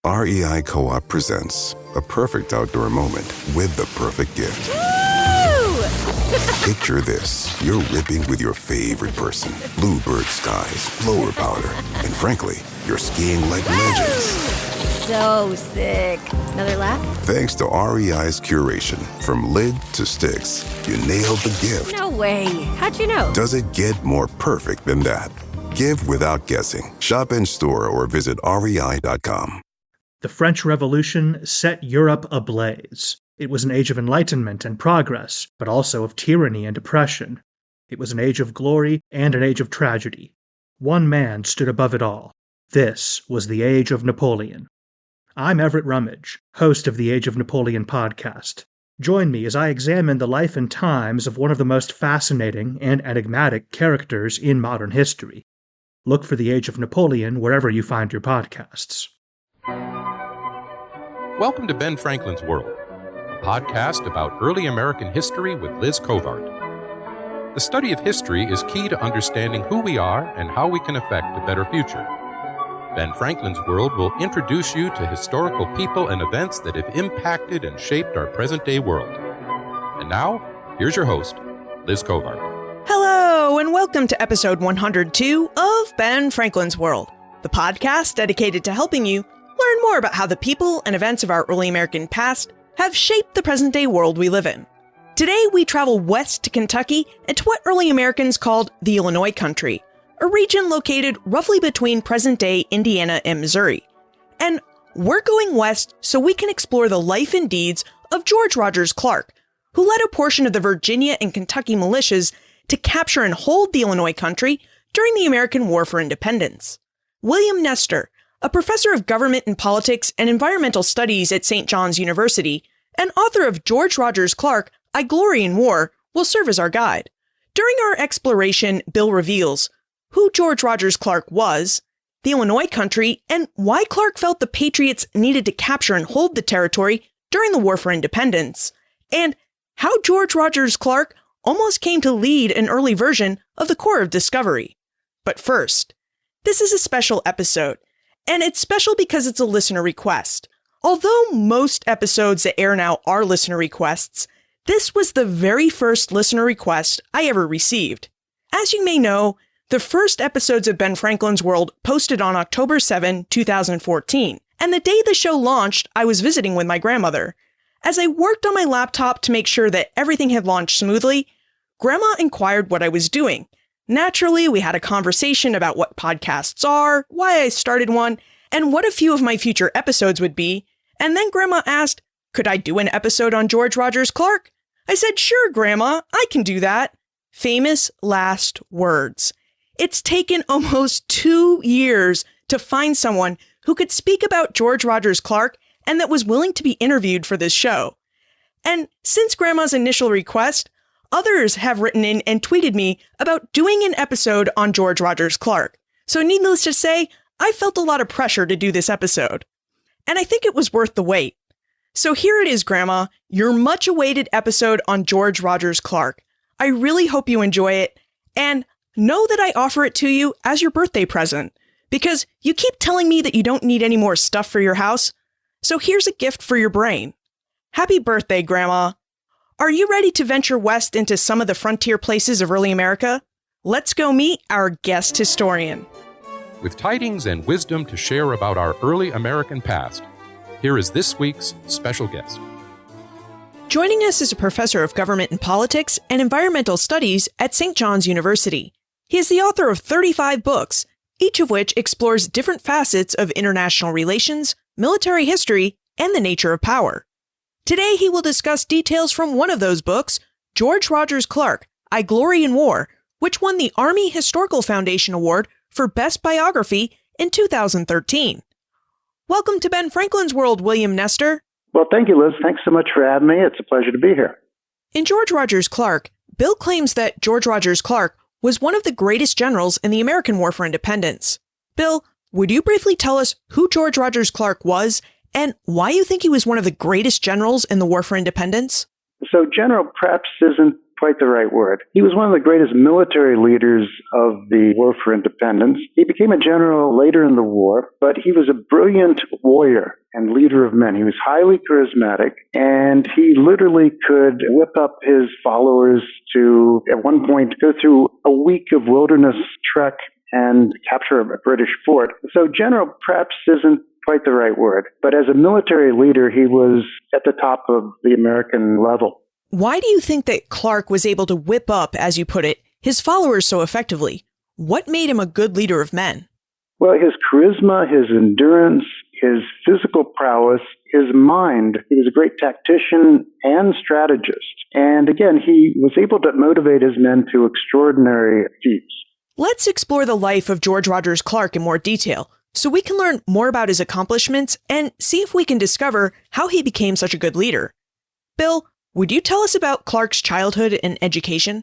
REI Co-op presents a perfect outdoor moment with the perfect gift. Picture this. You're ripping with your favorite person. Bluebird skies, blower powder, and frankly, you're skiing like legends. So sick. Another lap? Thanks to REI's curation, from lid to sticks, you nailed the gift. No way. How'd you know? Does it get more perfect than that? Give without guessing. Shop in store or visit rei.com. The French Revolution set Europe ablaze. It was an age of enlightenment and progress, but also of tyranny and oppression. It was an age of glory and an age of tragedy. One man stood above it all. This was the Age of Napoleon. I'm Everett Rummage, host of the Age of Napoleon podcast. Join me as I examine the life and times of one of the most fascinating and enigmatic characters in modern history. Look for the Age of Napoleon wherever you find your podcasts. Welcome to Ben Franklin's World, a podcast about early American history with Liz Covart. The study of history is key to understanding who we are and how we can affect a better future. Ben Franklin's World will introduce you to historical people and events that have impacted and shaped our present-day world. And now, here's your host, Liz Covart. Hello, and welcome to episode 102 of Ben Franklin's World, the podcast dedicated to helping you learn more about how the people and events of our early American past have shaped the present-day world we live in. Today, we travel west to Kentucky and to what early Americans called the Illinois Country, a region located roughly between present-day Indiana and Missouri. And we're going west so we can explore the life and deeds of George Rogers Clark, who led a portion of the Virginia and Kentucky militias to capture and hold the Illinois Country during the American War for Independence. William Nestor, a professor of government and politics and environmental studies at St. John's University, and author of George Rogers Clark, I Glory in War, will serve as our guide. During our exploration, Bill reveals who George Rogers Clark was, the Illinois Country, and why Clark felt the Patriots needed to capture and hold the territory during the War for Independence, and how George Rogers Clark almost came to lead an early version of the Corps of Discovery. But first, this is a special episode. And it's special because it's a listener request. Although most episodes that air now are listener requests, this was the very first listener request I ever received. As you may know, the first episodes of Ben Franklin's World posted on October 7, 2014, and the day the show launched, I was visiting with my grandmother. As I worked on my laptop to make sure that everything had launched smoothly, Grandma inquired what I was doing. Naturally, we had a conversation about what podcasts are, why I started one, and what a few of my future episodes would be, and then Grandma asked, could I do an episode on George Rogers Clark? I said, sure, Grandma, I can do that. Famous last words. It's taken almost 2 years to find someone who could speak about George Rogers Clark and that was willing to be interviewed for this show. And since Grandma's initial request, others have written in and tweeted me about doing an episode on George Rogers Clark. So needless to say, I felt a lot of pressure to do this episode. And I think it was worth the wait. So here it is, Grandma, your much-awaited episode on George Rogers Clark. I really hope you enjoy it, and know that I offer it to you as your birthday present, because you keep telling me that you don't need any more stuff for your house. So here's a gift for your brain. Happy birthday, Grandma. Are you ready to venture west into some of the frontier places of early America? Let's go meet our guest historian. With tidings and wisdom to share about our early American past, here is this week's special guest. Joining us is a professor of government and politics and environmental studies at St. John's University. He is the author of 35 books, each of which explores different facets of international relations, military history, and the nature of power. Today, he will discuss details from one of those books, George Rogers Clark, I Glory in War, which won the Army Historical Foundation Award for Best Biography in 2013. Welcome to Ben Franklin's World, William Nestor. Well, thank you, Liz. Thanks so much for having me. It's a pleasure to be here. In George Rogers Clark, Bill claims that George Rogers Clark was one of the greatest generals in the American War for Independence. Bill, would you briefly tell us who George Rogers Clark was and why you think he was one of the greatest generals in the War for Independence? So general perhaps isn't quite the right word. He was one of the greatest military leaders of the War for Independence. He became a general later in the war, but he was a brilliant warrior and leader of men. He was highly charismatic, and he literally could whip up his followers to, at one point, go through a week of wilderness trek and capture a British fort. So general perhaps isn't quite the right word, but as a military leader, he was at the top of the American level. Why do you think that Clark was able to whip up, as you put it, his followers so effectively? What made him a good leader of men? Well, his charisma, his endurance, his physical prowess, his mind. He was a great tactician and strategist. And again, he was able to motivate his men to extraordinary feats. Let's explore the life of George Rogers Clark in more detail, so we can learn more about his accomplishments and see if we can discover how he became such a good leader. Bill, would you tell us about Clark's childhood and education?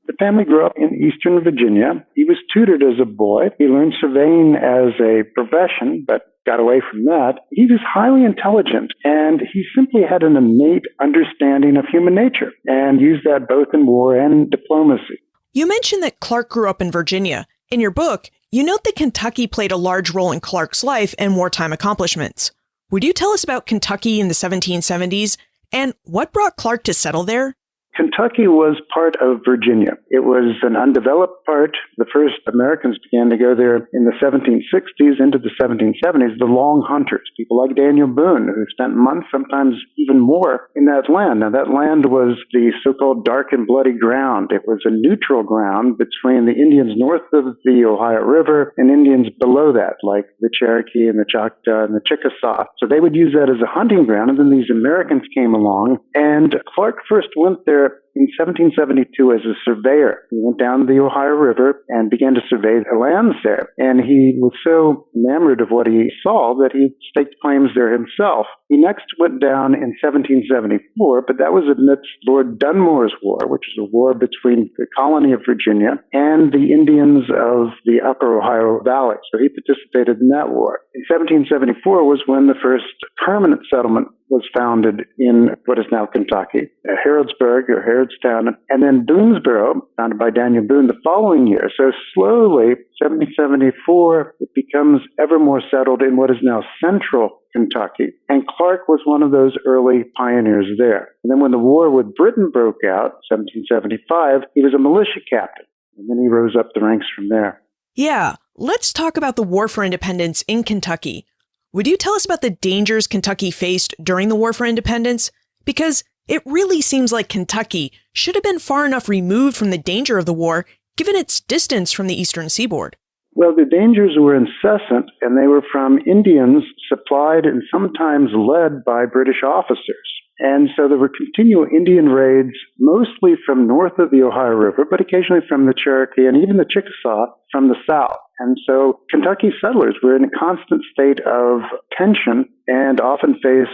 The family grew up in eastern Virginia. He was tutored as a boy. He learned surveying as a profession, but got away from that. He was highly intelligent, and he simply had an innate understanding of human nature and used that both in war and diplomacy. You mentioned that Clark grew up in Virginia. In your book, you note that Kentucky played a large role in Clark's life and wartime accomplishments. Would you tell us about Kentucky in the 1770s and what brought Clark to settle there? Kentucky was part of Virginia. It was an undeveloped part. The first Americans began to go there in the 1760s into the 1770s, the long hunters, people like Daniel Boone, who spent months, sometimes even more, in that land. Now, that land was the so-called dark and bloody ground. It was a neutral ground between the Indians north of the Ohio River and Indians below that, like the Cherokee and the Choctaw and the Chickasaw. So they would use that as a hunting ground, and then these Americans came along, and Clark first went there in 1772 as a surveyor. He went down the Ohio River and began to survey the lands there. And he was so enamored of what he saw that he staked claims there himself. He next went down in 1774, but that was amidst Lord Dunmore's War, which is a war between the colony of Virginia and the Indians of the Upper Ohio Valley. So he participated in that war. In 1774 was when the first permanent settlement was founded in what is now Kentucky, Harrodsburg or Harrodstown, and then Boonesboro, founded by Daniel Boone the following year. So slowly, 1774, it becomes ever more settled in what is now central Kentucky. And Clark was one of those early pioneers there. And then when the war with Britain broke out, 1775, he was a militia captain. And then he rose up the ranks from there. Yeah, let's talk about the War for Independence in Kentucky. Would you tell us about the dangers Kentucky faced during the War for Independence? Because it really seems like Kentucky should have been far enough removed from the danger of the war, given its distance from the eastern seaboard. Well, the dangers were incessant, and they were from Indians supplied and sometimes led by British officers. And so there were continual Indian raids, mostly from north of the Ohio River, but occasionally from the Cherokee and even the Chickasaw from the south. And so Kentucky settlers were in a constant state of tension and often faced,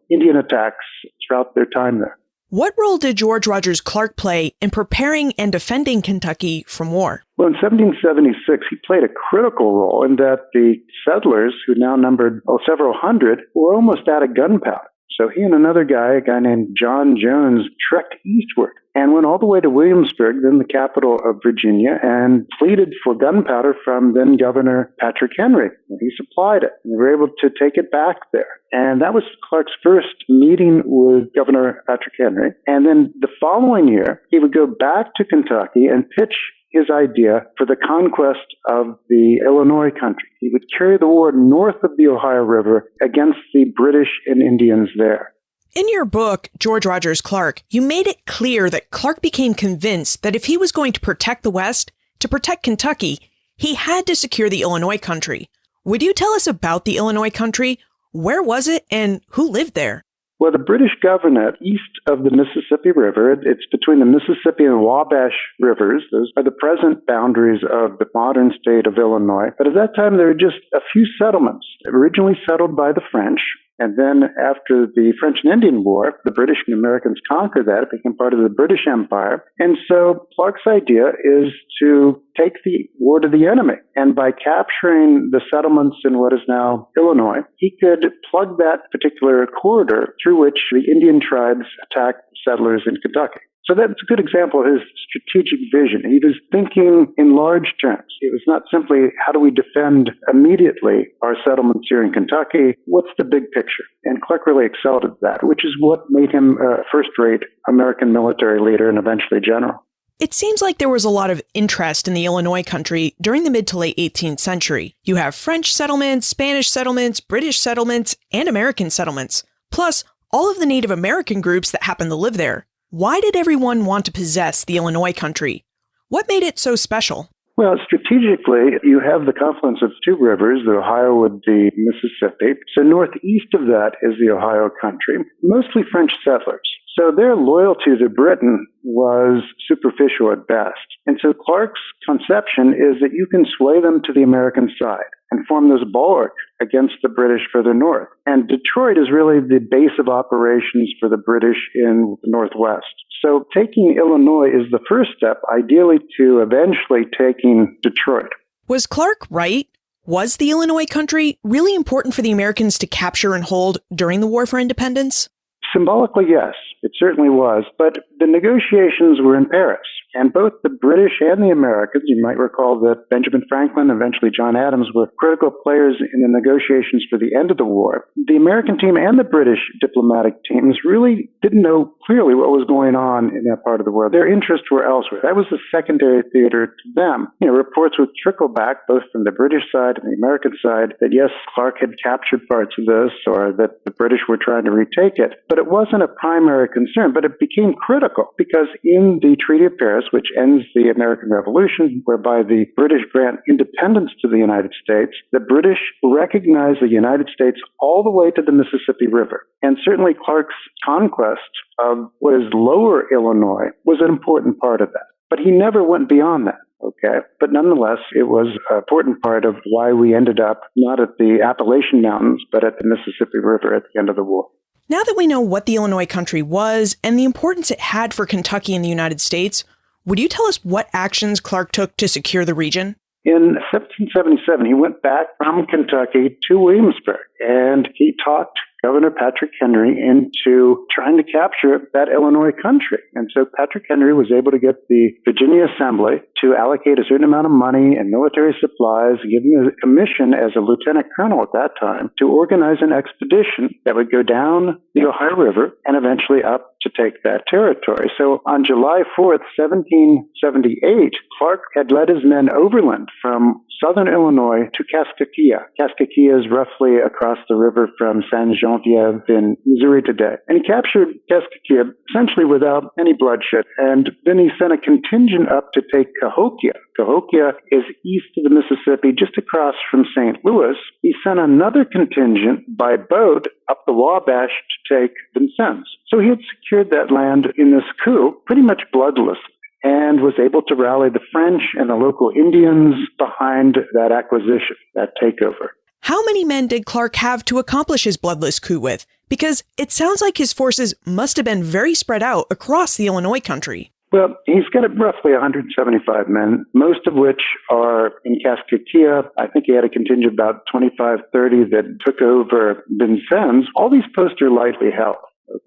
Indian attacks throughout their time there. What role did George Rogers Clark play in preparing and defending Kentucky from war? Well, in 1776, he played a critical role in that the settlers, who now numbered several hundred, were almost out of gunpowder. So he and another guy, a guy named John Jones, trekked eastward and went all the way to Williamsburg, then the capital of Virginia, and pleaded for gunpowder from then Governor Patrick Henry. And he supplied it, and they were able to take it back there. And that was Clark's first meeting with Governor Patrick Henry. And then the following year, he would go back to Kentucky and pitch his idea for the conquest of the Illinois country. He would carry the war north of the Ohio River against the British and Indians there. In your book, George Rogers Clark, you made it clear that Clark became convinced that if he was going to protect the West, to protect Kentucky, he had to secure the Illinois country. Would you tell us about the Illinois country? Where was it and who lived there? Well, the British Governorate east of the Mississippi River, it's between the Mississippi and Wabash rivers. Those are the present boundaries of the modern state of Illinois. But at that time, there were just a few settlements, originally settled by the French. And then after the French and Indian War, the British and Americans conquered that. It became part of the British Empire. And so Clark's idea is to take the war to the enemy. And by capturing the settlements in what is now Illinois, he could plug that particular corridor through which the Indian tribes attacked settlers in Kentucky. So that's a good example of his strategic vision. He was thinking in large terms. It was not simply, how do we defend immediately our settlements here in Kentucky? What's the big picture? And Clark really excelled at that, which is what made him a first-rate American military leader and eventually general. It seems like there was a lot of interest in the Illinois country during the mid to late 18th century. You have French settlements, Spanish settlements, British settlements, and American settlements, plus all of the Native American groups that happened to live there. Why did everyone want to possess the Illinois country? What made it so special? Well, strategically, you have the confluence of two rivers, the Ohio with the Mississippi. So northeast of that is the Ohio country, mostly French settlers. So their loyalty to Britain was superficial at best. And so Clark's conception is that you can sway them to the American side and form this bulwark against the British further north. And Detroit is really the base of operations for the British in the Northwest. So taking Illinois is the first step, ideally to eventually taking Detroit. Was Clark right? Was the Illinois country really important for the Americans to capture and hold during the War for Independence? Symbolically, yes, it certainly was. But the negotiations were in Paris. And both the British and the Americans, you might recall that Benjamin Franklin, eventually John Adams, were critical players in the negotiations for the end of the war. The American team and the British diplomatic teams really didn't know clearly what was going on in that part of the world. Their interests were elsewhere. That was the secondary theater to them. Reports would trickle back both from the British side and the American side that yes, Clark had captured parts of this or that the British were trying to retake it. But it wasn't a primary concern, but it became critical because in the Treaty of Paris, which ends the American Revolution, whereby the British grant independence to the United States, the British recognize the United States all the way to the Mississippi River. And certainly Clark's conquest of what is lower Illinois was an important part of that. But he never went beyond that. Okay. But nonetheless, it was an important part of why we ended up not at the Appalachian Mountains, but at the Mississippi River at the end of the war. Now that we know what the Illinois country was and the importance it had for Kentucky and the United States, would you tell us what actions Clark took to secure the region? In 1777, he went back from Kentucky to Williamsburg, and he talked Governor Patrick Henry into trying to capture that Illinois country. And so Patrick Henry was able to get the Virginia Assembly to allocate a certain amount of money and military supplies, give him a mission as a lieutenant colonel at that time to organize an expedition that would go down the Ohio River and eventually up to take that territory. So on July 4th, 1778, Clark had led his men overland from southern Illinois to Kaskaskia. Kaskaskia is roughly across the river from Saint Geneviève in Missouri today. And he captured Kaskaskia essentially without any bloodshed. And then he sent a contingent up to take Cahokia. Cahokia is east of the Mississippi, just across from St. Louis. He sent another contingent by boat up the Wabash to take Vincennes. So he had secured that land in this coup pretty much bloodless, and was able to rally the French and the local Indians behind that acquisition, that takeover. How many men did Clark have to accomplish his bloodless coup with? Because it sounds like his forces must have been very spread out across the Illinois country. Well, he's got roughly 175 men, most of which are in Kaskaskia. I think he had a contingent of about 25, 30 that took over Vincennes. All these posts are lightly held.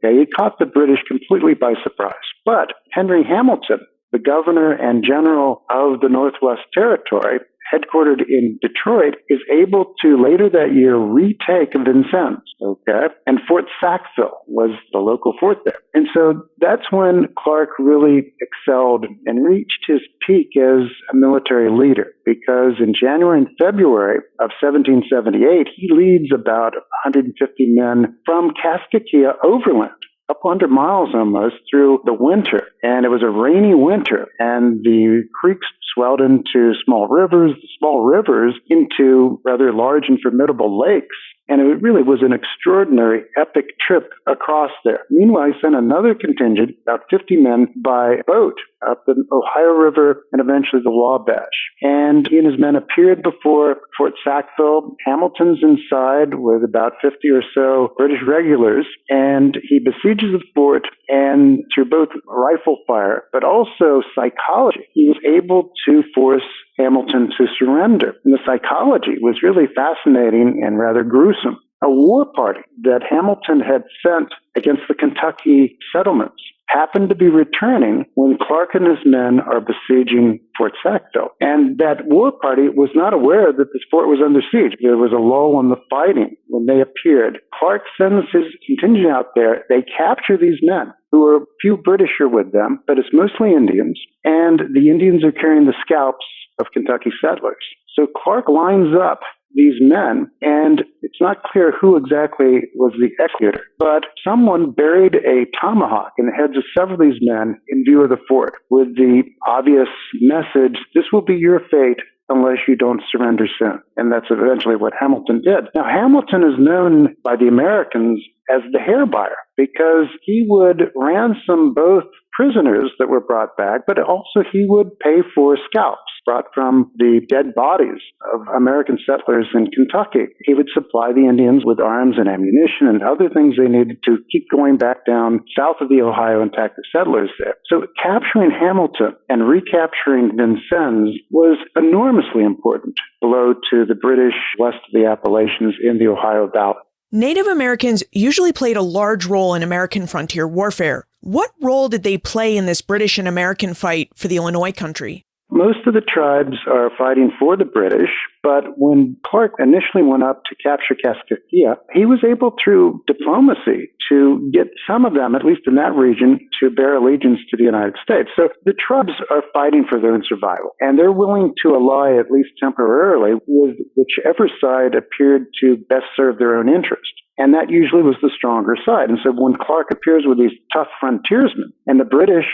Okay, he caught the British completely by surprise. But Henry Hamilton, the governor and general of the Northwest Territory, headquartered in Detroit, is able to later that year retake Vincennes, okay? And Fort Sackville was the local fort there. And so that's when Clark really excelled and reached his peak as a military leader, because in January and February of 1778, he leads about 150 men from Kaskaskia overland, a couple hundred miles almost, through the winter. And it was a rainy winter, and the creeks swelled into small rivers, the small rivers into rather large and formidable lakes. And it really was an extraordinary, epic trip across there. Meanwhile, he sent another contingent, about 50 men, by boat up the Ohio River and eventually the Wabash. And he and his men appeared before Fort Sackville. Hamilton's inside with about 50 or so British regulars, and he besieges the fort, and through both rifle fire but also psychology, he was able to force Hamilton to surrender. And the psychology was really fascinating and rather gruesome. A war party that Hamilton had sent against the Kentucky settlements happen to be returning when Clark and his men are besieging Fort Sackville. And that war party was not aware that this fort was under siege. There was a lull in the fighting when they appeared. Clark sends his contingent out there. They capture these men, who are few British are with them, but it's mostly Indians. And the Indians are carrying the scalps of Kentucky settlers. So Clark lines up these men, and it's not clear who exactly was the executor, but someone buried a tomahawk in the heads of several of these men in view of the fort with the obvious message, this will be your fate unless you don't surrender soon. And that's eventually what Hamilton did. Now, Hamilton is known by the Americans as the hair buyer because he would ransom both prisoners that were brought back, but also he would pay for scalps brought from the dead bodies of American settlers in Kentucky. He would supply the Indians with arms and ammunition and other things they needed to keep going back down south of the Ohio and attack the settlers there. So capturing Hamilton and recapturing Vincennes was enormously important below to the British west of the Appalachians in the Ohio Valley. Native Americans usually played a large role in American frontier warfare. What role did they play in this British and American fight for the Illinois country? Most of the tribes are fighting for the British, but when Clark initially went up to capture Kaskaskia, he was able through diplomacy to get some of them, at least in that region, to bear allegiance to the United States. So the tribes are fighting for their own survival, and they're willing to ally, at least temporarily, with whichever side appeared to best serve their own interest. And that usually was the stronger side. And so when Clark appears with these tough frontiersmen, and the British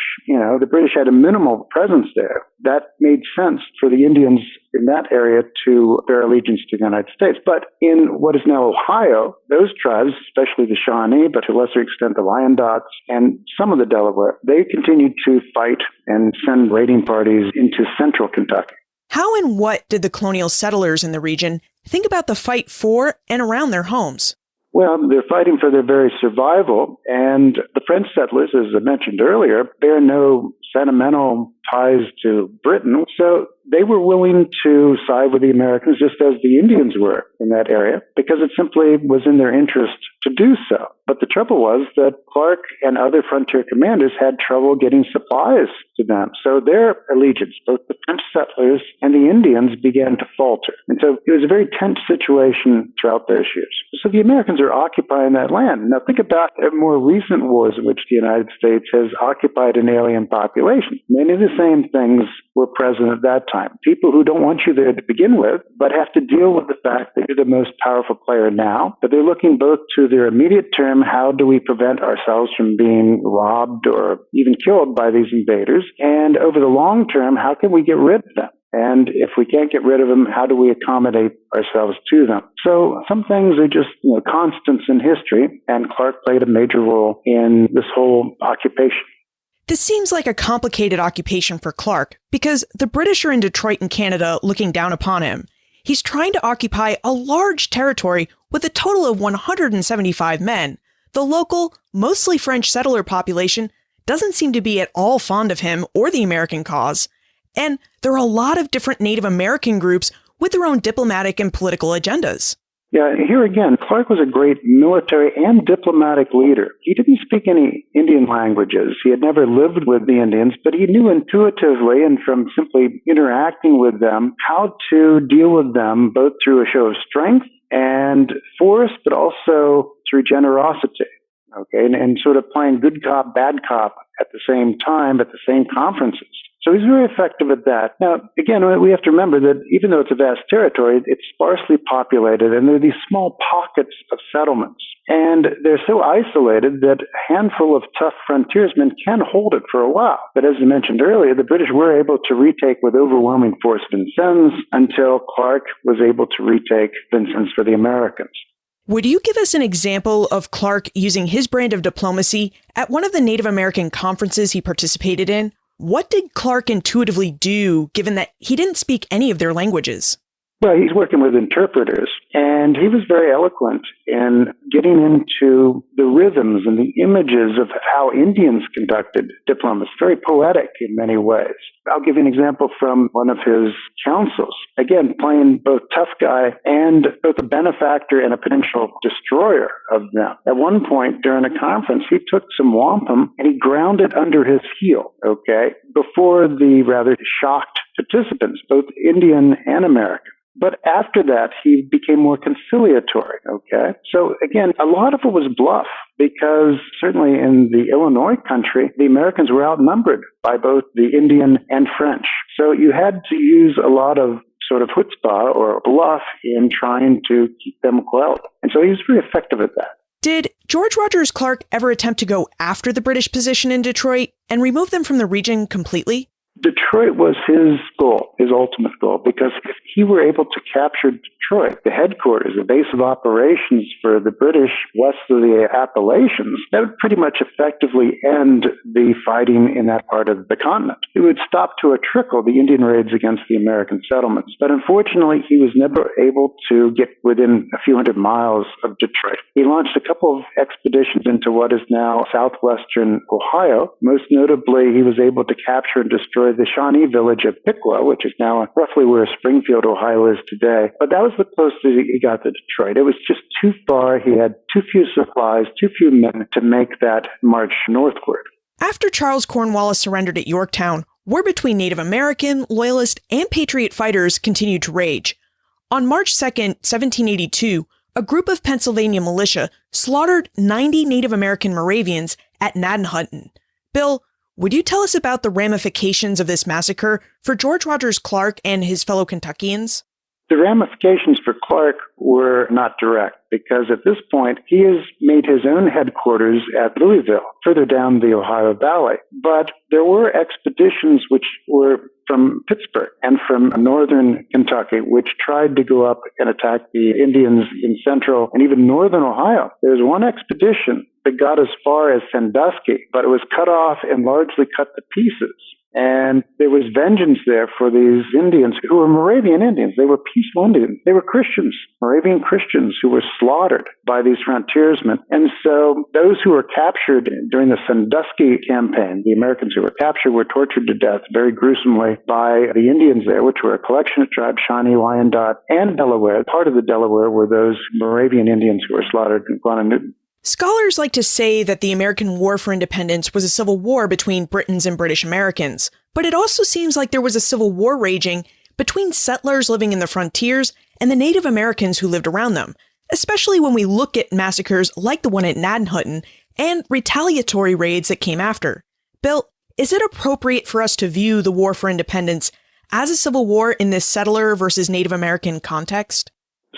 had a minimal presence there, that made sense for the Indians in that area to bear allegiance to the United States. But in what is now Ohio, those tribes, especially the Shawnee, but to a lesser extent the Wyandots and some of the Delaware, they continued to fight and send raiding parties into central Kentucky. How and what did the colonial settlers in the region think about the fight for and around their homes? Well, they're fighting for their very survival, and the French settlers, as I mentioned earlier, bear no sentimental ties to Britain, so they were willing to side with the Americans just as the Indians were in that area, because it simply was in their interest to do so. But the trouble was that Clark and other frontier commanders had trouble getting supplies to them. So their allegiance, both the French settlers and the Indians, began to falter. And so it was a very tense situation throughout those years. So the Americans are occupying that land. Now think about more recent wars in which the United States has occupied an alien population. Many of the same things were present at that time. People who don't want you there to begin with, but have to deal with the fact that you're the most powerful player now. But they're looking both to their immediate term, how do we prevent ourselves from being robbed or even killed by these invaders? And over the long term, how can we get rid of them? And if we can't get rid of them, how do we accommodate ourselves to them? So some things are just constants in history, and Clark played a major role in this whole occupation. This seems like a complicated occupation for Clark because the British are in Detroit and Canada looking down upon him. He's trying to occupy a large territory with a total of 175 men. The local, mostly French settler population doesn't seem to be at all fond of him or the American cause. And there are a lot of different Native American groups with their own diplomatic and political agendas. Yeah, here again, Clark was a great military and diplomatic leader. He didn't speak any Indian languages. He had never lived with the Indians, but he knew intuitively and from simply interacting with them how to deal with them both through a show of strength and force, but also through generosity. Okay, and sort of playing good cop, bad cop at the same time, at the same conferences. So he's very effective at that. Now, again, we have to remember that even though it's a vast territory, it's sparsely populated, and there are these small pockets of settlements. And they're so isolated that a handful of tough frontiersmen can hold it for a while. But as I mentioned earlier, the British were able to retake with overwhelming force Vincennes until Clark was able to retake Vincennes for the Americans. Would you give us an example of Clark using his brand of diplomacy at one of the Native American conferences he participated in? What did Clark intuitively do, given that he didn't speak any of their languages? Well, he's working with interpreters, and he was very eloquent in getting into the rhythms and the images of how Indians conducted diplomacy. Very poetic in many ways. I'll give you an example from one of his counsels. Again, playing both tough guy and both a benefactor and a potential destroyer of them. At one point during a conference, he took some wampum and he ground it under his heel, before the rather shocked participants, both Indian and American. But after that, he became more conciliatory, So again, a lot of it was bluff because certainly in the Illinois country, the Americans were outnumbered by both the Indian and French. So you had to use a lot of sort of chutzpah or bluff in trying to keep them quelled. And so he was very effective at that. Did George Rogers Clark ever attempt to go after the British position in Detroit and remove them from the region completely? Detroit was his goal, his ultimate goal, because if he were able to capture Detroit, the headquarters, the base of operations for the British west of the Appalachians, that would pretty much effectively end the fighting in that part of the continent. It would stop to a trickle the Indian raids against the American settlements. But unfortunately, he was never able to get within a few hundred miles of Detroit. He launched a couple of expeditions into what is now southwestern Ohio. Most notably, he was able to capture and destroy the Shawnee village of Piqua, which is now roughly where Springfield, Ohio is today. But that was the closest he got to Detroit. It was just too far. He had too few supplies, too few men to make that march northward. After Charles Cornwallis surrendered at Yorktown, war between Native American, Loyalist, and Patriot fighters continued to rage. On March 2nd, 1782, a group of Pennsylvania militia slaughtered 90 Native American Moravians at Gnaddenhutten. Bill, would you tell us about the ramifications of this massacre for George Rogers Clark and his fellow Kentuckians? The ramifications for Clark were not direct because at this point he has made his own headquarters at Louisville, further down the Ohio Valley. But there were expeditions which were from Pittsburgh and from northern Kentucky, which tried to go up and attack the Indians in central and even northern Ohio. There was one expedition that got as far as Sandusky, but it was cut off and largely cut to pieces. And there was vengeance there for these Indians who were Moravian Indians. They were peaceful Indians. They were Christians, Moravian Christians who were slaughtered by these frontiersmen. And so those who were captured during the Sandusky campaign, the Americans who were captured were tortured to death very gruesomely by the Indians there, which were a collection of tribes, Shawnee, Wyandot, and Delaware. Part of the Delaware were those Moravian Indians who were slaughtered in Quantinutten. Scholars like to say that the American War for Independence was a civil war between Britons and British Americans, but it also seems like there was a civil war raging between settlers living in the frontiers and the Native Americans who lived around them, especially when we look at massacres like the one at Gnaddenhutten and retaliatory raids that came after. Bill, is it appropriate for us to view the War for Independence as a civil war in this settler versus Native American context?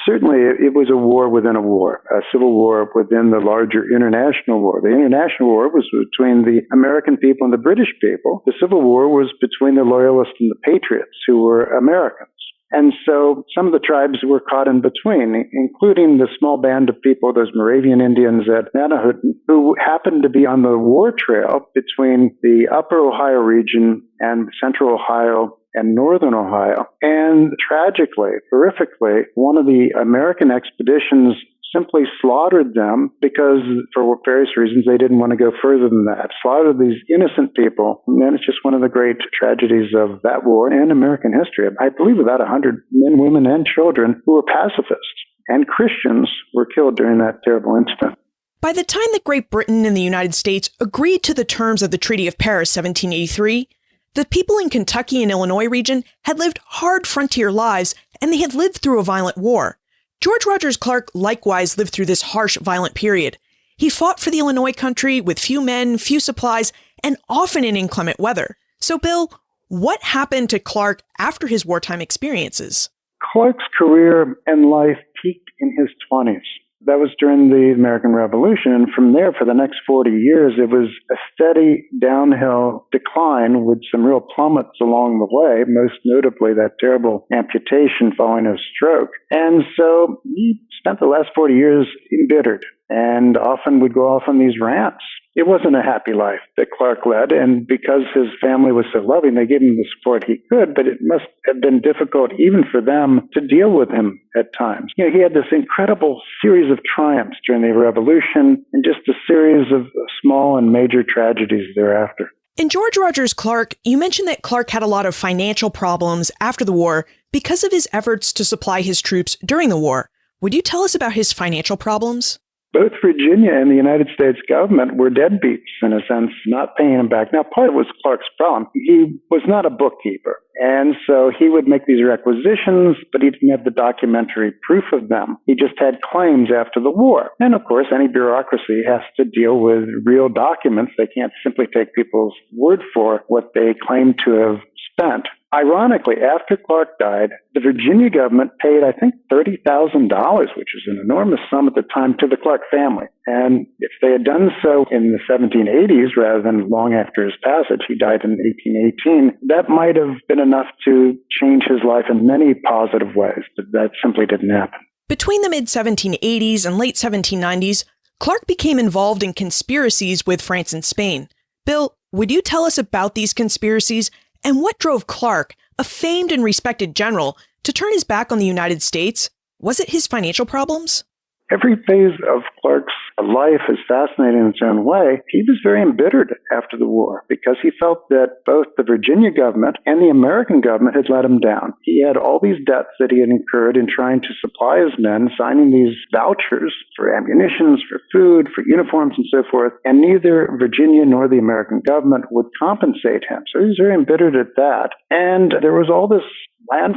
Certainly, it was a war within a war, a civil war within the larger international war. The international war was between the American people and the British people. The Civil War was between the Loyalists and the Patriots, who were Americans. And so some of the tribes were caught in between, including the small band of people, those Moravian Indians at Gnaddenhutten, who happened to be on the war trail between the upper Ohio region and central Ohio and northern Ohio. And tragically, horrifically, one of the American expeditions simply slaughtered them because, for various reasons, they didn't want to go further than that. Slaughtered these innocent people. And it's just one of the great tragedies of that war and American history. I believe about 100 men, women, and children who were pacifists and Christians were killed during that terrible incident. By the time that Great Britain and the United States agreed to the terms of the Treaty of Paris 1783, the people in Kentucky and Illinois region had lived hard frontier lives, and they had lived through a violent war. George Rogers Clark likewise lived through this harsh, violent period. He fought for the Illinois country with few men, few supplies, and often in inclement weather. So, Bill, what happened to Clark after his wartime experiences? Clark's career and life peaked in his 20s. That was during the American Revolution. And from there, for the next 40 years, it was a steady downhill decline with some real plummets along the way, most notably that terrible amputation following a stroke. And so he spent the last 40 years embittered and often would go off on these rants It wasn't a happy life that Clark led, and because his family was so loving, they gave him the support he could, but it must have been difficult even for them to deal with him at times. He had this incredible series of triumphs during the Revolution and just a series of small and major tragedies thereafter. In George Rogers Clark, you mentioned that Clark had a lot of financial problems after the war because of his efforts to supply his troops during the war. Would you tell us about his financial problems? Both Virginia and the United States government were deadbeats, in a sense, not paying him back. Now, part of it was Clark's problem. He was not a bookkeeper, and so he would make these requisitions, but he didn't have the documentary proof of them. He just had claims after the war. And, of course, any bureaucracy has to deal with real documents. They can't simply take people's word for what they claim to have spent. Ironically, after Clark died, the Virginia government paid, I think, $30,000, which is an enormous sum at the time, to the Clark family. And if they had done so in the 1780s rather than long after his passage, he died in 1818, that might have been enough to change his life in many positive ways, but that simply didn't happen. Between the mid-1780s and late 1790s, Clark became involved in conspiracies with France and Spain. Bill, would you tell us about these conspiracies? And what drove Clark, a famed and respected general, to turn his back on the United States? Was it his financial problems? Every phase of Clark's life is fascinating in its own way. He was very embittered after the war because he felt that both the Virginia government and the American government had let him down. He had all these debts that he had incurred in trying to supply his men, signing these vouchers for ammunition, for food, for uniforms, and so forth, and neither Virginia nor the American government would compensate him. So he was very embittered at that. And there was all this land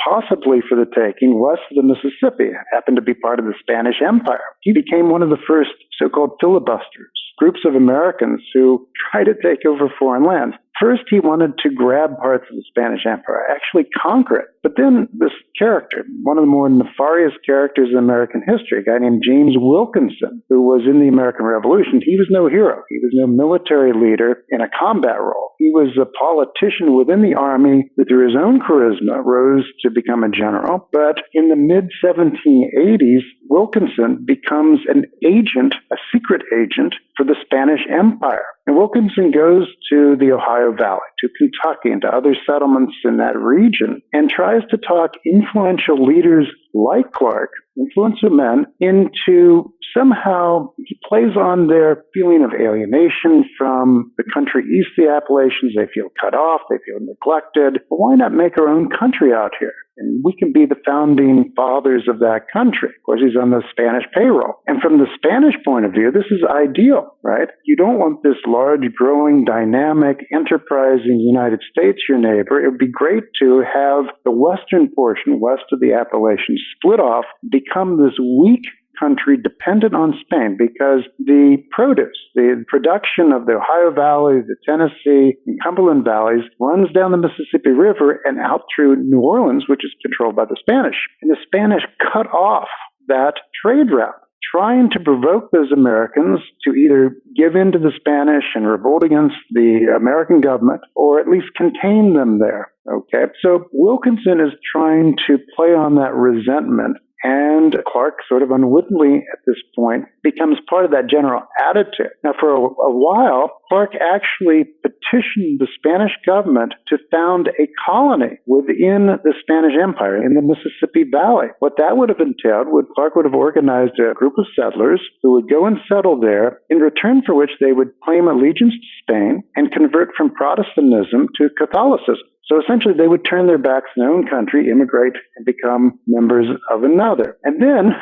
possibly for the taking west of the Mississippi. It happened to be part of the Spanish Empire. He became one of the first so-called filibusters, groups of Americans who tried to take over foreign lands. First, he wanted to grab parts of the Spanish Empire, actually conquer it. But then this character, one of the more nefarious characters in American history, a guy named James Wilkinson, who was in the American Revolution, he was no hero. He was no military leader in a combat role. He was a politician within the army that through his own charisma rose to become a general. But in the mid-1780s, Wilkinson becomes an agent, a secret agent for the Spanish Empire. And Wilkinson goes to the Ohio Valley, to Kentucky, and to other settlements in that region, and tries to talk influential leaders like Clark, influential men, into somehow he plays on their feeling of alienation from the country east of the Appalachians. They feel cut off, they feel neglected. But why not make our own country out here? And we can be the founding fathers of that country. Of course, he's on the Spanish payroll. And from the Spanish point of view, this is ideal, right? You don't want this large, growing, dynamic, enterprising United States, your neighbor. It would be great to have the western portion, west of the Appalachians, split off, become this weak country dependent on Spain, because the produce, the production of the Ohio Valley, the Tennessee, and Cumberland valleys runs down the Mississippi River and out through New Orleans, which is controlled by the Spanish. And the Spanish cut off that trade route, trying to provoke those Americans to either give in to the Spanish and revolt against the American government, or at least contain them there. Okay, so Wilkinson is trying to play on that resentment. And Clark, sort of unwittingly at this point, becomes part of that general attitude. Now, for a while, Clark actually petitioned the Spanish government to found a colony within the Spanish Empire in the Mississippi Valley. What that would have entailed, Clark would have organized a group of settlers who would go and settle there, in return for which they would claim allegiance to Spain and convert from Protestantism to Catholicism. So essentially, they would turn their backs on their own country, immigrate, and become members of another. And then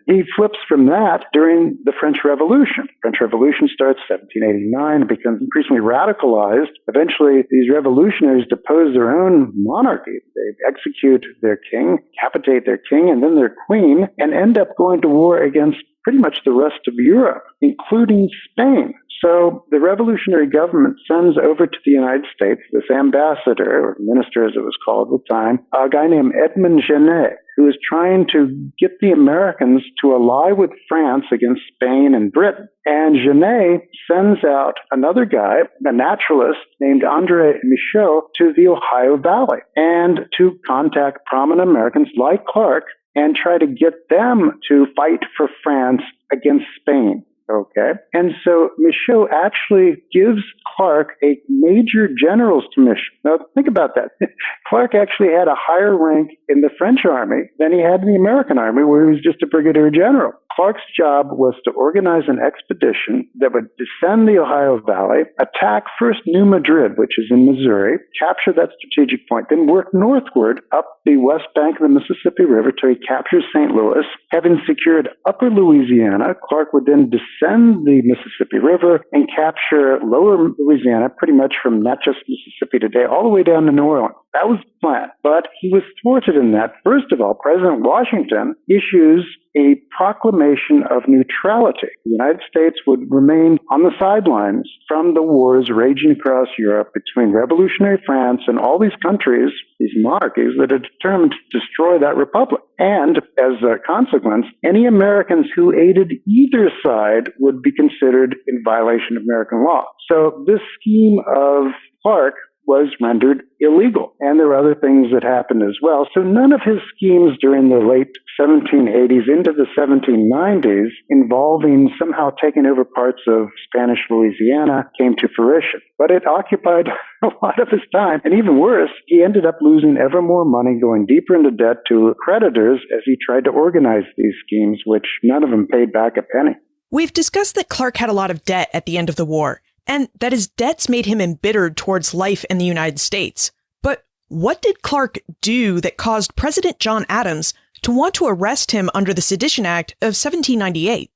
he flips from that during the French Revolution. The French Revolution starts 1789, becomes increasingly radicalized. Eventually, these revolutionaries depose their own monarchy. They execute their king, decapitate their king, and then their queen, and end up going to war against pretty much the rest of Europe, including Spain. So the revolutionary government sends over to the United States this ambassador, or minister as it was called at the time, a guy named Edmond Genet, who is trying to get the Americans to ally with France against Spain and Britain. And Genet sends out another guy, a naturalist named André Michaud, to the Ohio Valley and to contact prominent Americans like Clark and try to get them to fight for France against Spain. Okay. And so Michaud actually gives Clark a major general's commission. Now, think about that. Clark actually had a higher rank in the French army than he had in the American army, where he was just a brigadier general. Clark's job was to organize an expedition that would descend the Ohio Valley, attack first New Madrid, which is in Missouri, capture that strategic point, then work northward up the west bank of the Mississippi River till he captures St. Louis. Having secured upper Louisiana, Clark would then descend the Mississippi River and capture lower Louisiana, pretty much from Natchez, Mississippi today, all the way down to New Orleans. That was the plan. But he was thwarted in that. First of all, President Washington issues a proclamation of neutrality. The United States would remain on the sidelines from the wars raging across Europe between revolutionary France and all these countries, these monarchies that are determined to destroy that republic. And as a consequence, any Americans who aided either side would be considered in violation of American law. So this scheme of Clark was rendered illegal. And there were other things that happened as well. So none of his schemes during the late 1780s into the 1790s involving somehow taking over parts of Spanish Louisiana came to fruition. But it occupied a lot of his time. And even worse, he ended up losing ever more money, going deeper into debt to creditors as he tried to organize these schemes, which none of them paid back a penny. We've discussed that Clark had a lot of debt at the end of the war, and that his debts made him embittered towards life in the United States. But what did Clark do that caused President John Adams to want to arrest him under the Sedition Act of 1798?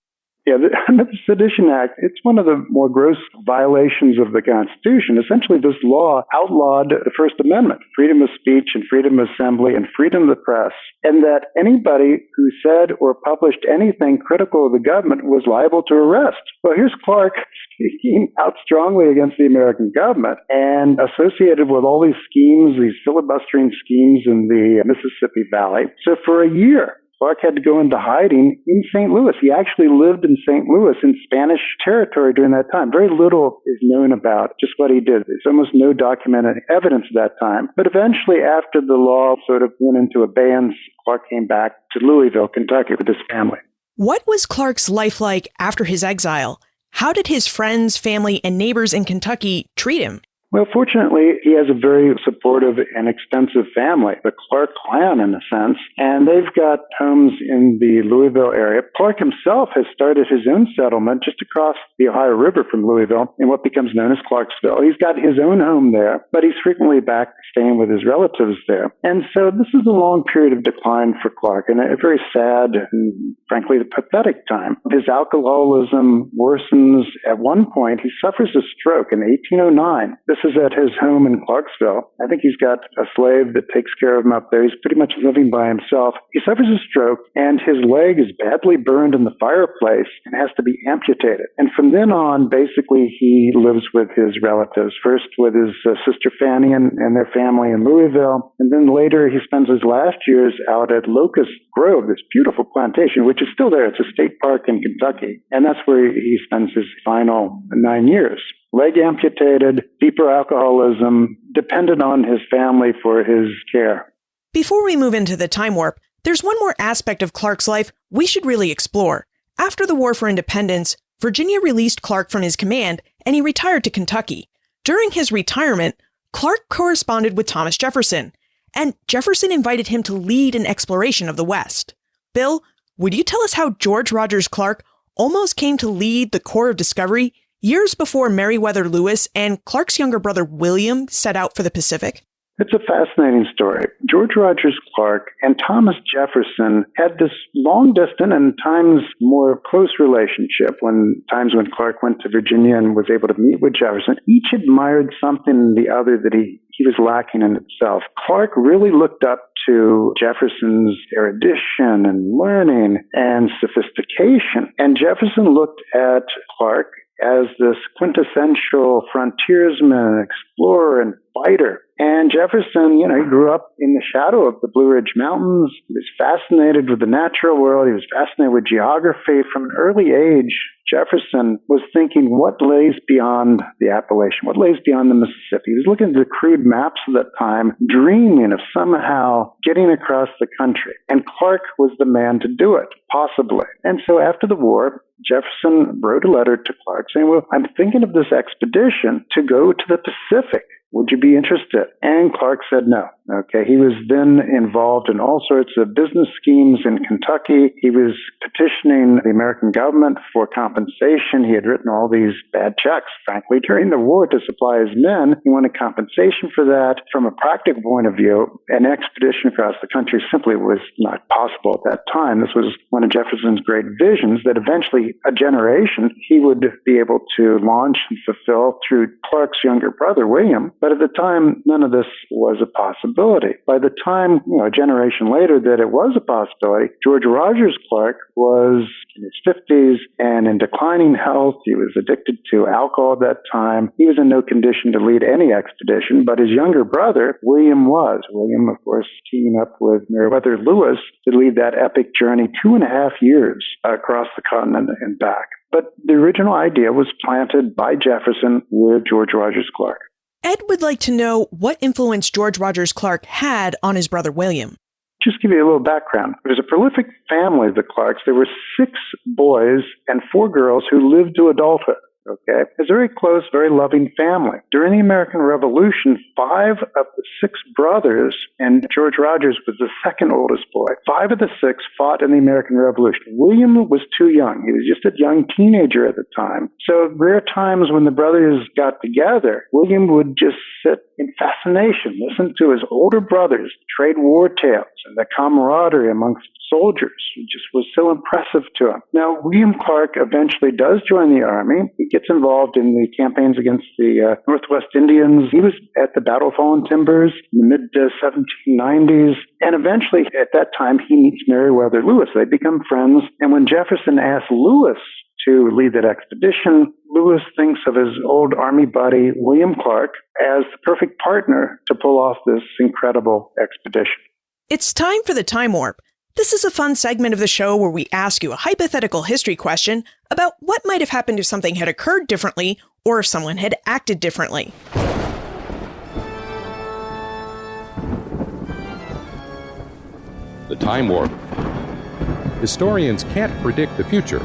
Yeah, under the Sedition Act, it's one of the more gross violations of the Constitution. Essentially, this law outlawed the First Amendment, freedom of speech and freedom of assembly and freedom of the press, and that anybody who said or published anything critical of the government was liable to arrest. Well, here's Clark speaking out strongly against the American government and associated with all these schemes, these filibustering schemes in the Mississippi Valley. So for a year, Clark had to go into hiding in St. Louis. He actually lived in St. Louis in Spanish territory during that time. Very little is known about just what he did. There's almost no documented evidence at that time. But eventually, after the law sort of went into abeyance, Clark came back to Louisville, Kentucky with his family. What was Clark's life like after his exile? How did his friends, family, and neighbors in Kentucky treat him? Well, fortunately, he has a very supportive and extensive family, the Clark clan in a sense, and they've got homes in the Louisville area. Clark himself has started his own settlement just across the Ohio River from Louisville in what becomes known as Clarksville. He's got his own home there, but he's frequently back staying with his relatives there. And so this is a long period of decline for Clark, and a very sad and frankly pathetic time. His alcoholism worsens. At one point, he suffers a stroke in 1809. This is at his home in Clarksville. I think he's got a slave that takes care of him up there. He's pretty much living by himself. He suffers a stroke, and his leg is badly burned in the fireplace and has to be amputated. And from then on, basically, he lives with his relatives, first with his sister Fanny and their family in Louisville, and then later he spends his last years out at Locust Grove, this beautiful plantation, which is still there. It's a state park in Kentucky, and that's where he spends his final 9 years. Leg amputated, deeper alcoholism, dependent on his family for his care. Before we move into the time warp, there's one more aspect of Clark's life we should really explore. After the War for Independence, Virginia released Clark from his command, and he retired to Kentucky. During his retirement, Clark corresponded with Thomas Jefferson, and Jefferson invited him to lead an exploration of the West. Bill, would you tell us how George Rogers Clark almost came to lead the Corps of Discovery years before Meriwether Lewis and Clark's younger brother William set out for the Pacific? It's a fascinating story. George Rogers Clark and Thomas Jefferson had this long-distance and times more close relationship times when Clark went to Virginia and was able to meet with Jefferson. Each admired something in the other that he was lacking in himself. Clark really looked up to Jefferson's erudition and learning and sophistication. And Jefferson looked at Clark as this quintessential frontiersman, explorer, and fighter. And Jefferson, he grew up in the shadow of the Blue Ridge Mountains. He was fascinated with the natural world. He was fascinated with geography. From an early age, Jefferson was thinking, what lays beyond the Appalachian? What lays beyond the Mississippi? He was looking at the crude maps of that time, dreaming of somehow getting across the country. And Clark was the man to do it. possibly. And so after the war, Jefferson wrote a letter to Clark saying, well, I'm thinking of this expedition to go to the Pacific. Would you be interested? And Clark said no. Okay, he was then involved in all sorts of business schemes in Kentucky. He was petitioning the American government for compensation. He had written all these bad checks, frankly, during the war to supply his men. He wanted compensation for that. From a practical point of view, an expedition across the country simply was not possible at that time. This was one of Jefferson's great visions that eventually a generation he would be able to launch and fulfill through Clark's younger brother, William. But at the time, none of this was a possibility. By the time, a generation later that it was a possibility, George Rogers Clark was in his 50s and in declining health. He was addicted to alcohol at that time. He was in no condition to lead any expedition, but his younger brother, William, was. William, of course, teaming up with Meriwether Lewis to lead that epic journey 2.5 years across the continent and back. But the original idea was planted by Jefferson with George Rogers Clark. Ed would like to know what influence George Rogers Clark had on his brother William. Just give you a little background. It was a prolific family, the Clarks. There were 6 boys and 4 girls who lived to adulthood. Okay, it's a very close, very loving family. During the American Revolution, 5 of the 6 brothers, and George Rogers was the second oldest boy, 5 of the 6 fought in the American Revolution. William was too young. He was just a young teenager at the time. So rare times when the brothers got together, William would just sit in fascination, listen to his older brothers trade war tales and the camaraderie amongst soldiers. It just was so impressive to him. Now, William Clark eventually does join the Army. He gets involved in the campaigns against the Northwest Indians. He was at the Battle of Fallen Timbers in the mid-1790s. And eventually, at that time, he meets Meriwether Lewis. They become friends. And when Jefferson asks Lewis to lead that expedition, Lewis thinks of his old Army buddy, William Clark, as the perfect partner to pull off this incredible expedition. It's time for the Time Warp. This is a fun segment of the show where we ask you a hypothetical history question about what might have happened if something had occurred differently or if someone had acted differently. The Time Warp. Historians can't predict the future,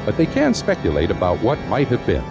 but they can speculate about what might have been.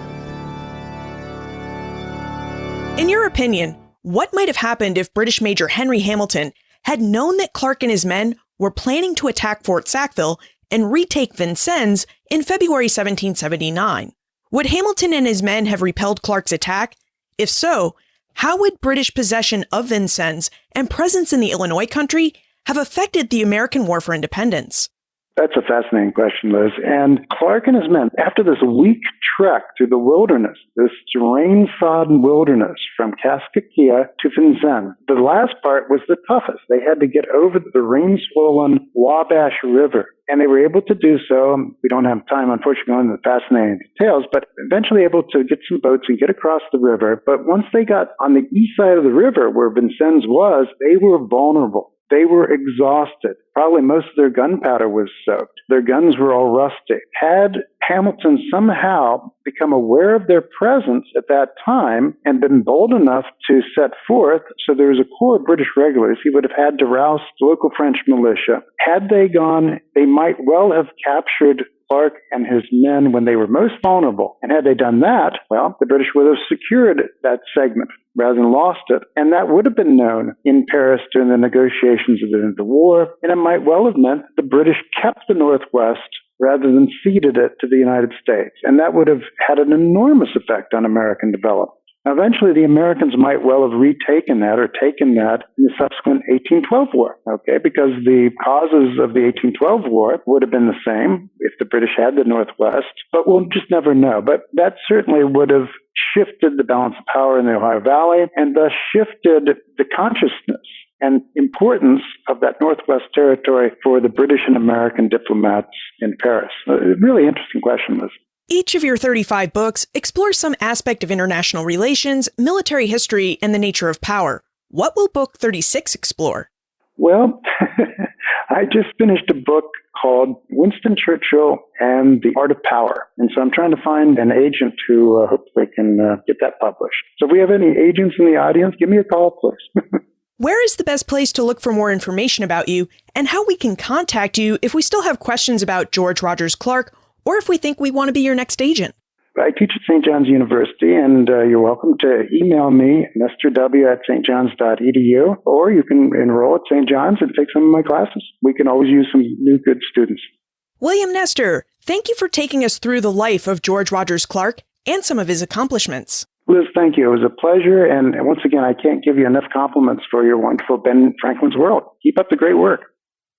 In your opinion, what might have happened if British Major Henry Hamilton had known that Clark and his men were planning to attack Fort Sackville and retake Vincennes in February 1779? Would Hamilton and his men have repelled Clark's attack? If so, how would British possession of Vincennes and presence in the Illinois country have affected the American War for Independence? That's a fascinating question, Liz. And Clark and his men, after this week trek through the wilderness, this rain-sodden wilderness from Kaskaskia to Vincennes, the last part was the toughest. They had to get over the rain-swollen Wabash River. And they were able to do so. We don't have time, unfortunately, to go into the fascinating details, but eventually able to get some boats and get across the river. But once they got on the east side of the river where Vincennes was, they were vulnerable. They were exhausted. Probably most of their gunpowder was soaked. Their guns were all rusty. Had Hamilton somehow become aware of their presence at that time and been bold enough to set forth, so there was a corps of British regulars, he would have had to rouse the local French militia. Had they gone, they might well have captured Clark and his men when they were most vulnerable. And had they done that, well, the British would have secured that segment rather than lost it. And that would have been known in Paris during the negotiations at the end of the war. And it might well have meant the British kept the Northwest rather than ceded it to the United States. And that would have had an enormous effect on American development. Now, eventually, the Americans might well have retaken that or taken that in the subsequent 1812 war, okay, because the causes of the 1812 war would have been the same if the British had the Northwest, but we'll just never know. But that certainly would have shifted the balance of power in the Ohio Valley and thus shifted the consciousness and importance of that Northwest territory for the British and American diplomats in Paris. A really interesting question, Liz. Each of your 35 books explores some aspect of international relations, military history, and the nature of power. What will book 36 explore? Well, I just finished a book called Winston Churchill and the Art of Power. And so I'm trying to find an agent who hopefully can get that published. So if we have any agents in the audience, give me a call, please. where is the best place to look for more information about you and how we can contact you if we still have questions about George Rogers Clark or if we think we want to be your next agent? I teach at St. John's University, and you're welcome to email me, mrw@stjohns.edu, or you can enroll at St. John's and take some of my classes. We can always use some new good students. William Nestor, thank you for taking us through the life of George Rogers Clark and some of his accomplishments. Liz, thank you. It was a pleasure, and once again, I can't give you enough compliments for your wonderful Ben Franklin's World. Keep up the great work.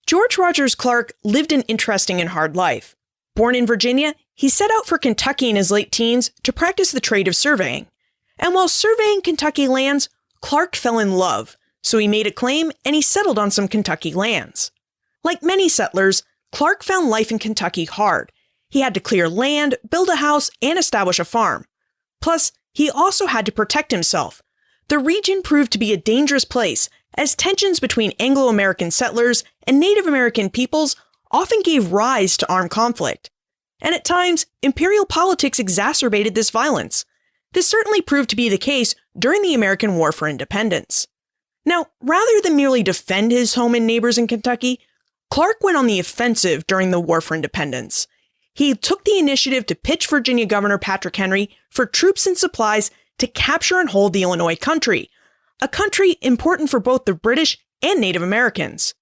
George Rogers Clark lived an interesting and hard life. Born in Virginia, he set out for Kentucky in his late teens to practice the trade of surveying. And while surveying Kentucky lands, Clark fell in love, so he made a claim and he settled on some Kentucky lands. Like many settlers, Clark found life in Kentucky hard. He had to clear land, build a house, and establish a farm. Plus, he also had to protect himself. The region proved to be a dangerous place, as tensions between Anglo-American settlers and Native American peoples often gave rise to armed conflict. And at times, imperial politics exacerbated this violence. This certainly proved to be the case during the American War for Independence. Now, rather than merely defend his home and neighbors in Kentucky, Clark went on the offensive during the War for Independence. He took the initiative to pitch Virginia Governor Patrick Henry for troops and supplies to capture and hold the Illinois country, a country important for both the British and Native Americans.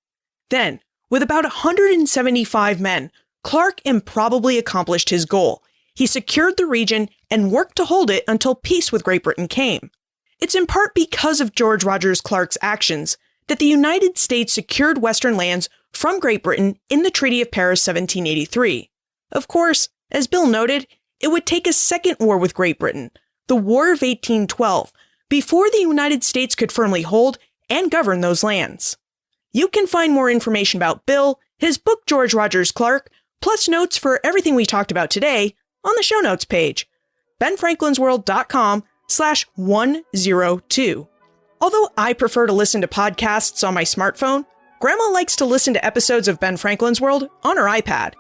Then, with about 175 men, Clark improbably accomplished his goal. He secured the region and worked to hold it until peace with Great Britain came. It's in part because of George Rogers Clark's actions that the United States secured Western lands from Great Britain in the Treaty of Paris 1783. Of course, as Bill noted, it would take a second war with Great Britain, the War of 1812, before the United States could firmly hold and govern those lands. You can find more information about Bill, his book George Rogers Clark, plus notes for everything we talked about today on the show notes page, benfranklinsworld.com/102. Although I prefer to listen to podcasts on my smartphone, Grandma likes to listen to episodes of Ben Franklin's World on her iPad.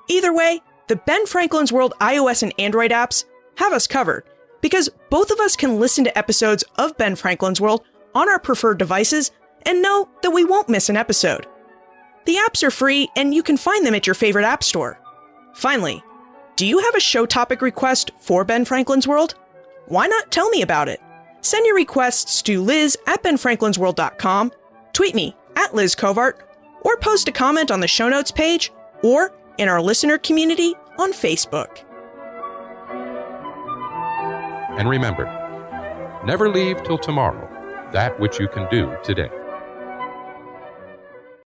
Either way, the Ben Franklin's World iOS and Android apps have us covered, because both of us can listen to episodes of Ben Franklin's World on our preferred devices and know that we won't miss an episode. The apps are free, and you can find them at your favorite app store. Finally, do you have a show topic request for Ben Franklin's World? Why not tell me about it? Send your requests to liz@benfranklinsworld.com, tweet me @LizCovart, or post a comment on the show notes page or in our listener community on Facebook. And remember, never leave till tomorrow that which you can do today.